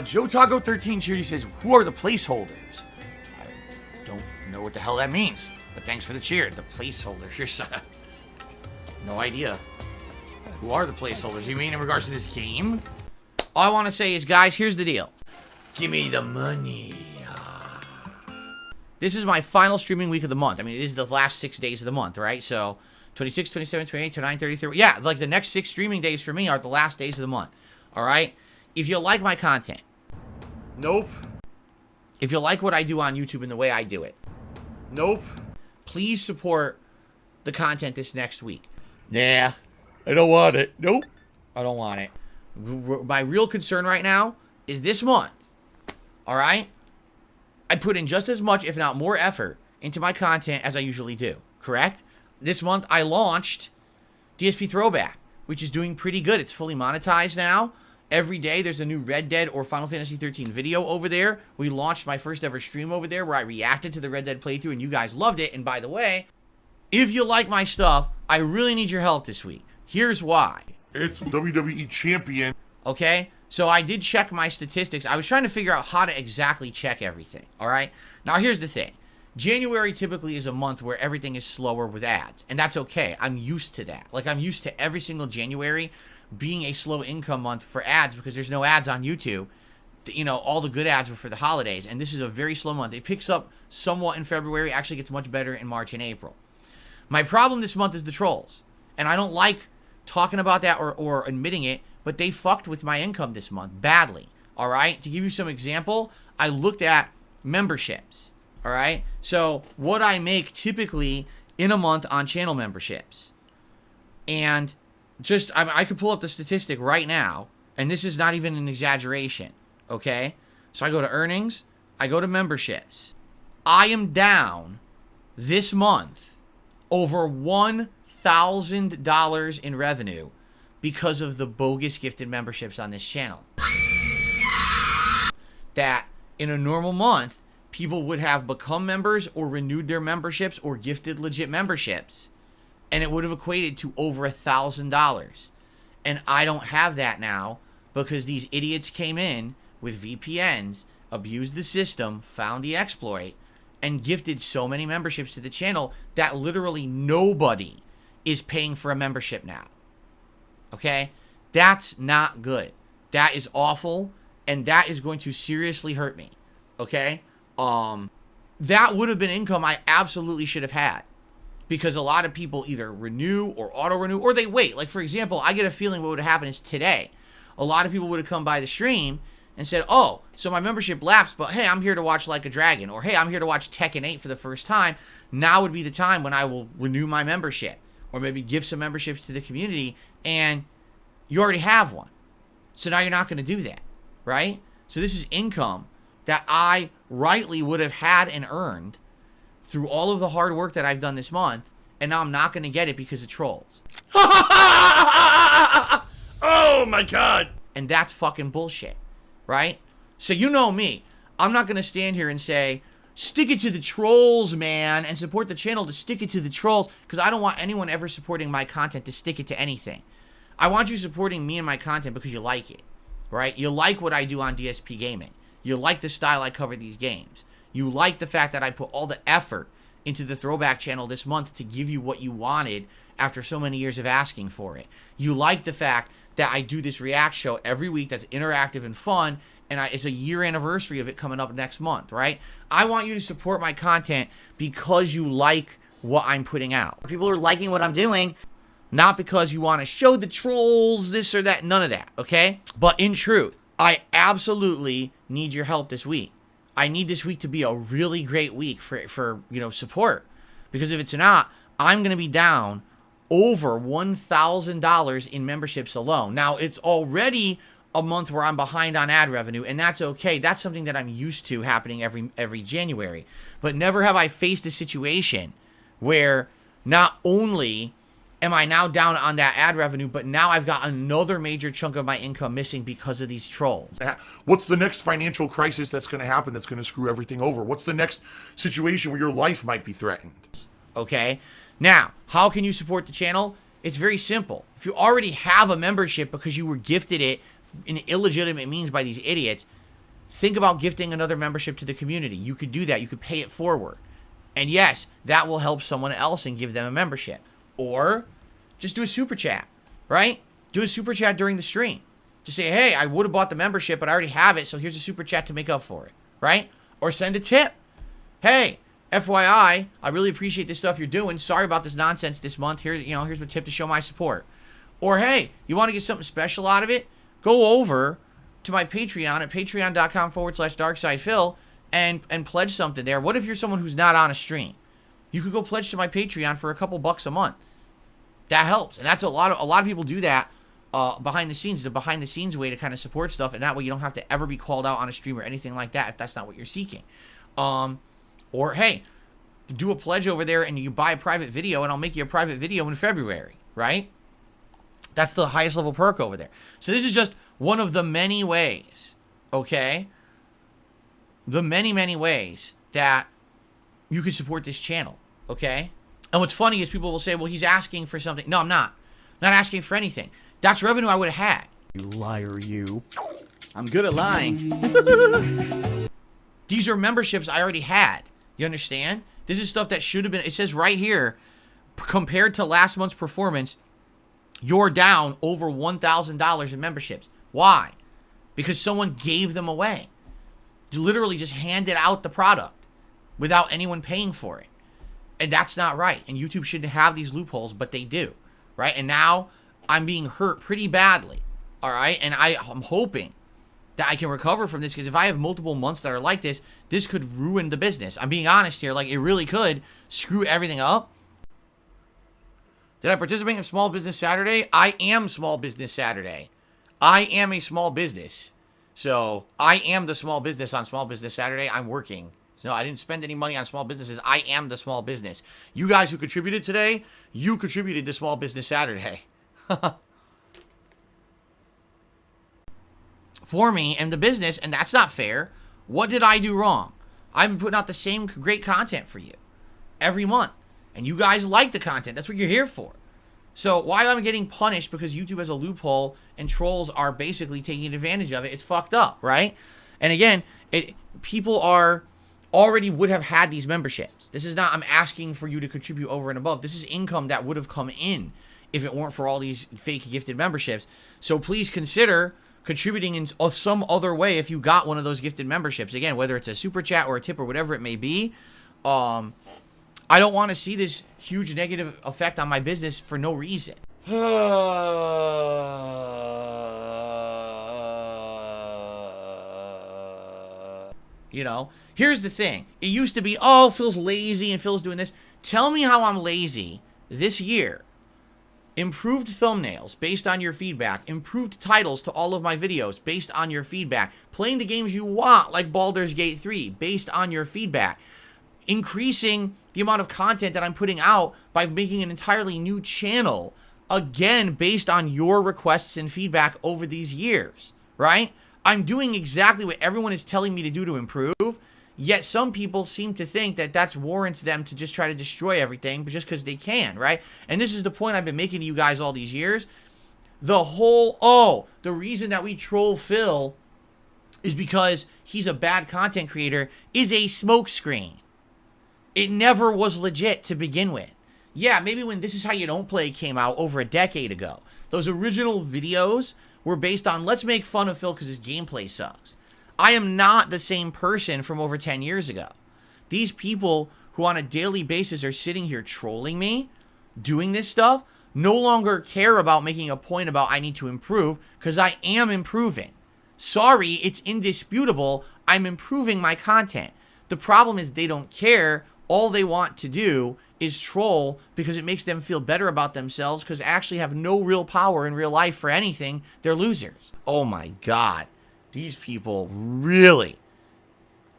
Joe Taco 13 Shooty says, who are the placeholders? I don't know what the hell that means, but thanks for the cheer. The placeholders. No idea. Who are the placeholders? You mean in regards to this game? All I want to say is, guys, here's the deal. Give me the money. This is my final streaming week of the month. I mean, it is the last 6 days of the month, right? So, 26, 27, 28, 29, 30, 30. Yeah, like the next 6 streaming days for me are the last days of the month. All right? If you like my content. Nope. If you like what I do on YouTube and the way I do it. Nope. Please support the content this next week. Nah, I don't want it. Nope. I don't want it. My real concern right now is this month. All right? I put in just as much, if not more effort into my content as I usually do. Correct? This month, I launched DSP Throwback, which is doing pretty good. It's fully monetized now. Every day, there's a new Red Dead or Final Fantasy 13 video over there. We launched my first ever stream over there where I reacted to the Red Dead playthrough, and you guys loved it. And by the way, if you like my stuff, I really need your help this week. Here's why. It's WWE Champion. Okay? So I did check my statistics. I was trying to figure out how to exactly check everything. All right? Now, here's the thing. January typically is a month where everything is slower with ads. And that's okay. I'm used to that. Like, I'm used to every single January being a slow income month for ads because there's no ads on YouTube. You know, all the good ads were for the holidays. And this is a very slow month. It picks up somewhat in February. Actually gets much better in March and April. My problem this month is the trolls. And I don't like talking about that or admitting it, but they fucked with my income this month badly. All right? To give you some example, I looked at memberships. All right? So what I make typically in a month on channel memberships. And just, I could pull up the statistic right now, and this is not even an exaggeration. Okay? So I go to earnings. I go to memberships. I am down this month over $1,000 in revenue because of the bogus gifted memberships on this channel. That in a normal month, people would have become members or renewed their memberships or gifted legit memberships, and it would have equated to over $1,000. And I don't have that now because these idiots came in with VPNs, abused the system, found the exploit, and gifted so many memberships to the channel that literally nobody is paying for a membership now. Okay? That's not good. That is awful, and that is going to seriously hurt me. Okay? That would have been income I absolutely should have had. Because a lot of people either renew or auto-renew, or they wait. Like, for example, I get a feeling what would have happened is today, a lot of people would have come by the stream and said, oh, so my membership lapsed, but hey, I'm here to watch Like a Dragon, or hey, I'm here to watch Tekken 8 for the first time. Now would be the time when I will renew my membership, or maybe give some memberships to the community, and you already have one. So now you're not going to do that, right? So this is income that I rightly would have had and earned through all of the hard work that I've done this month, and now I'm not going to get it because of trolls. Oh my god! And that's fucking bullshit, right? So you know me. I'm not going to stand here and say, stick it to the trolls, man, and support the channel to stick it to the trolls, because I don't want anyone ever supporting my content to stick it to anything. I want you supporting me and my content because you like it, right? You like what I do on DSP Gaming. You like the style I cover these games. You like the fact that I put all the effort into the Throwback channel this month to give you what you wanted after so many years of asking for it. You like the fact that I do this react show every week that's interactive and fun, and it's a year anniversary of it coming up next month, right? I want you to support my content because you like what I'm putting out. People are liking what I'm doing, not because you want to show the trolls this or that, none of that, okay? But in truth, I absolutely need your help this week. I need this week to be a really great week for support. Because if it's not, I'm going to be down over $1,000 in memberships alone. Now, it's already a month where I'm behind on ad revenue, and that's okay. That's something that I'm used to happening every January. But never have I faced a situation where not only am I now down on that ad revenue, but now I've got another major chunk of my income missing because of these trolls. What's the next financial crisis that's going to happen that's going to screw everything over? What's the next situation where your life might be threatened? Okay. Now, how can you support the channel? It's very simple. If you already have a membership because you were gifted it in illegitimate means by these idiots, think about gifting another membership to the community. You could do that. You could pay it forward. And yes, that will help someone else and give them a membership. Or just do a super chat, right? Do a super chat during the stream. Just say, hey, I would have bought the membership, but I already have it, so here's a super chat to make up for it, right? Or send a tip. Hey, FYI, I really appreciate this stuff you're doing. Sorry about this nonsense this month. Here's a tip to show my support. Or hey, you want to get something special out of it? Go over to my Patreon at patreon.com/darksidephil and pledge something there. What if you're someone who's not on a stream? You could go pledge to my Patreon for a couple bucks a month. That helps. And that's a lot of people do that behind the scenes. It's a behind the scenes way to kind of support stuff, and that way you don't have to ever be called out on a stream or anything like that if that's not what you're seeking. Or hey, do a pledge over there and you buy a private video and I'll make you a private video in February, right? That's the highest level perk over there. So this is just one of the many ways, okay? The many, many ways that you can support this channel, okay? And what's funny is people will say, well, he's asking for something. No, I'm not. I'm not asking for anything. That's revenue I would have had. You liar, you. I'm good at lying. These are memberships I already had. You understand? This is stuff that should have been, it says right here, compared to last month's performance, you're down over $1,000 in memberships. Why? Because someone gave them away. You literally just handed out the product without anyone paying for it. And that's not right. And YouTube shouldn't have these loopholes, but they do. Right? And now I'm being hurt pretty badly. All right? And I'm hoping that I can recover from this, because if I have multiple months that are like this, this could ruin the business. I'm being honest here. Like, it really could screw everything up. Did I participate in Small Business Saturday? I am Small Business Saturday. I am a small business. So I am the small business on Small Business Saturday. I'm working. So I didn't spend any money on small businesses. I am the small business. You guys who contributed today, you contributed to Small Business Saturday. For me and the business, and that's not fair. What did I do wrong? I've been putting out the same great content for you every month, and you guys like the content. That's what you're here for. So why am I getting punished because YouTube has a loophole and trolls are basically taking advantage of it? It's fucked up, right? And again, people are already would have had these memberships. This is not, I'm asking for you to contribute over and above. This is income that would have come in if it weren't for all these fake gifted memberships. So please consider contributing in some other way if you got one of those gifted memberships. Again, whether it's a super chat or a tip or whatever it may be. I don't want to see this huge negative effect on my business for no reason. You know, here's the thing. It used to be, oh, Phil's lazy and Phil's doing this. Tell me how I'm lazy this year. Improved thumbnails based on your feedback. Improved titles to all of my videos based on your feedback. Playing the games you want, like Baldur's Gate 3, based on your feedback. Increasing the amount of content that I'm putting out by making an entirely new channel, again, based on your requests and feedback over these years, right? I'm doing exactly what everyone is telling me to do to improve, yet some people seem to think that that warrants them to just try to destroy everything, but just because they can, right? And this is the point I've been making to you guys all these years. The reason that we troll Phil is because he's a bad content creator is a smokescreen. It never was legit to begin with. Yeah, maybe when This Is How You Don't Play came out over a decade ago, those original videos were based on, let's make fun of Phil because his gameplay sucks. I am not the same person from over 10 years ago. These people who on a daily basis are sitting here trolling me, doing this stuff, no longer care about making a point about I need to improve, because I am improving. Sorry, it's indisputable. I'm improving my content. The problem is they don't care. All they want to do is troll because it makes them feel better about themselves, because they actually have no real power in real life for anything. They're losers. Oh my God. These people really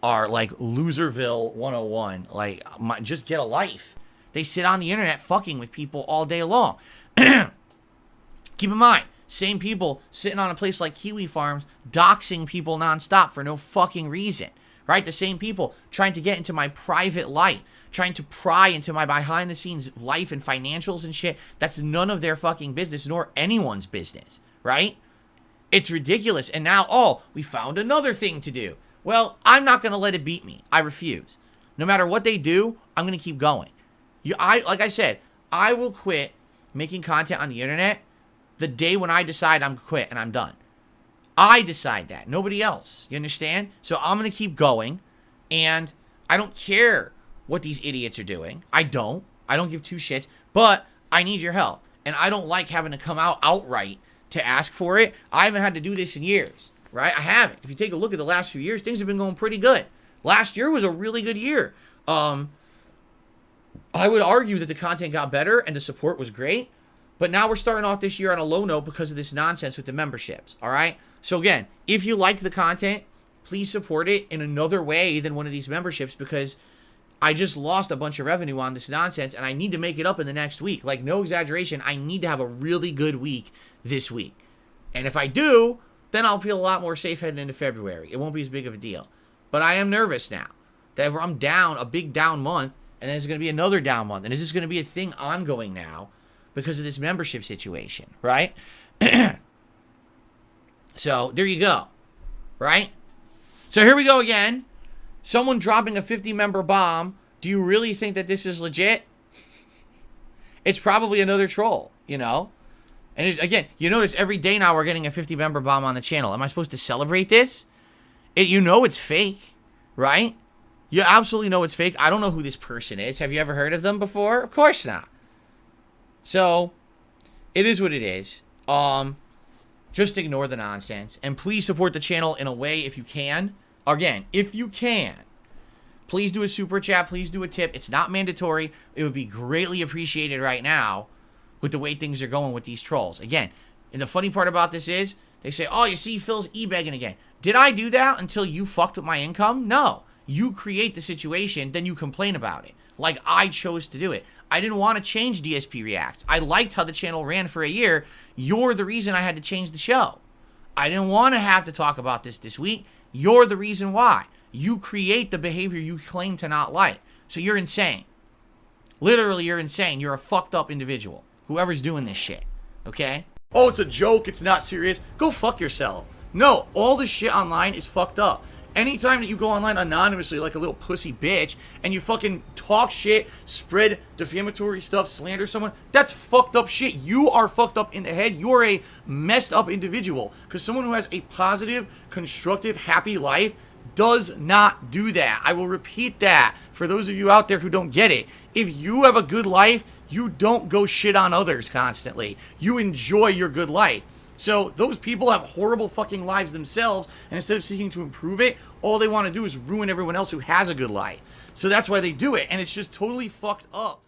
are like Loserville 101. Like, just get a life. They sit on the internet fucking with people all day long. Keep in mind, same people sitting on a place like Kiwi Farms doxing people nonstop for no fucking reason. Right? The same people trying to get into my private life, trying to pry into my behind the scenes life and financials and shit. That's none of their fucking business, nor anyone's business. Right? It's ridiculous. And now, oh, we found another thing to do. Well, I'm not going to let it beat me. I refuse. No matter what they do, I'm going to keep going. Like I said, I will quit making content on the internet the day when I decide I'm quit and I'm done. I decide that. Nobody else. You understand? So I'm going to keep going. And I don't care what these idiots are doing. I don't give two shits. But I need your help. And I don't like having to come out outright to ask for it. I haven't had to do this in years. Right? I haven't. If you take a look at the last few years, things have been going pretty good. Last year was a really good year. I would argue that the content got better and the support was great. But now we're starting off this year on a low note because of this nonsense with the memberships. All right? So again, if you like the content, please support it in another way than one of these memberships, because I just lost a bunch of revenue on this nonsense and I need to make it up in the next week. Like, no exaggeration, I need to have a really good week this week. And if I do, then I'll feel a lot more safe heading into February. It won't be as big of a deal. But I am nervous now that I'm down, a big down month, and then there's going to be another down month. And is this going to be a thing ongoing now because of this membership situation, right? So there you go, right? So here we go again. Someone dropping a 50-member bomb. Do you really think that this is legit? It's probably another troll, you know? And again, you notice every day now we're getting a 50-member bomb on the channel. Am I supposed to celebrate this? You know it's fake, right? You absolutely know it's fake. I don't know who this person is. Have you ever heard of them before? Of course not. So, it is what it is. Just ignore the nonsense. And please support the channel in a way if you can. Again, if you can, please do a super chat. Please do a tip. It's not mandatory. It would be greatly appreciated right now with the way things are going with these trolls. Again, and the funny part about this is, they say, oh, you see Phil's e-begging again. Did I do that until you fucked with my income? No. You create the situation, then you complain about it. Like I chose to do it. I didn't want to change DSP Reacts. I liked how the channel ran for a year. You're the reason I had to change the show. I didn't want to have to talk about this week. You're the reason why. You create the behavior you claim to not like. So you're insane. Literally, you're insane. You're a fucked up individual. Whoever's doing this shit. Okay? Oh, it's a joke. It's not serious. Go fuck yourself. No, all this shit online is fucked up. Anytime that you go online anonymously like a little pussy bitch and you fucking talk shit, spread defamatory stuff, slander someone, that's fucked up shit. You are fucked up in the head. You're a messed up individual. Because someone who has a positive, constructive, happy life does not do that. I will repeat that for those of you out there who don't get it. If you have a good life, you don't go shit on others constantly. You enjoy your good life. So those people have horrible fucking lives themselves, and instead of seeking to improve it, all they want to do is ruin everyone else who has a good life. So that's why they do it, and it's just totally fucked up.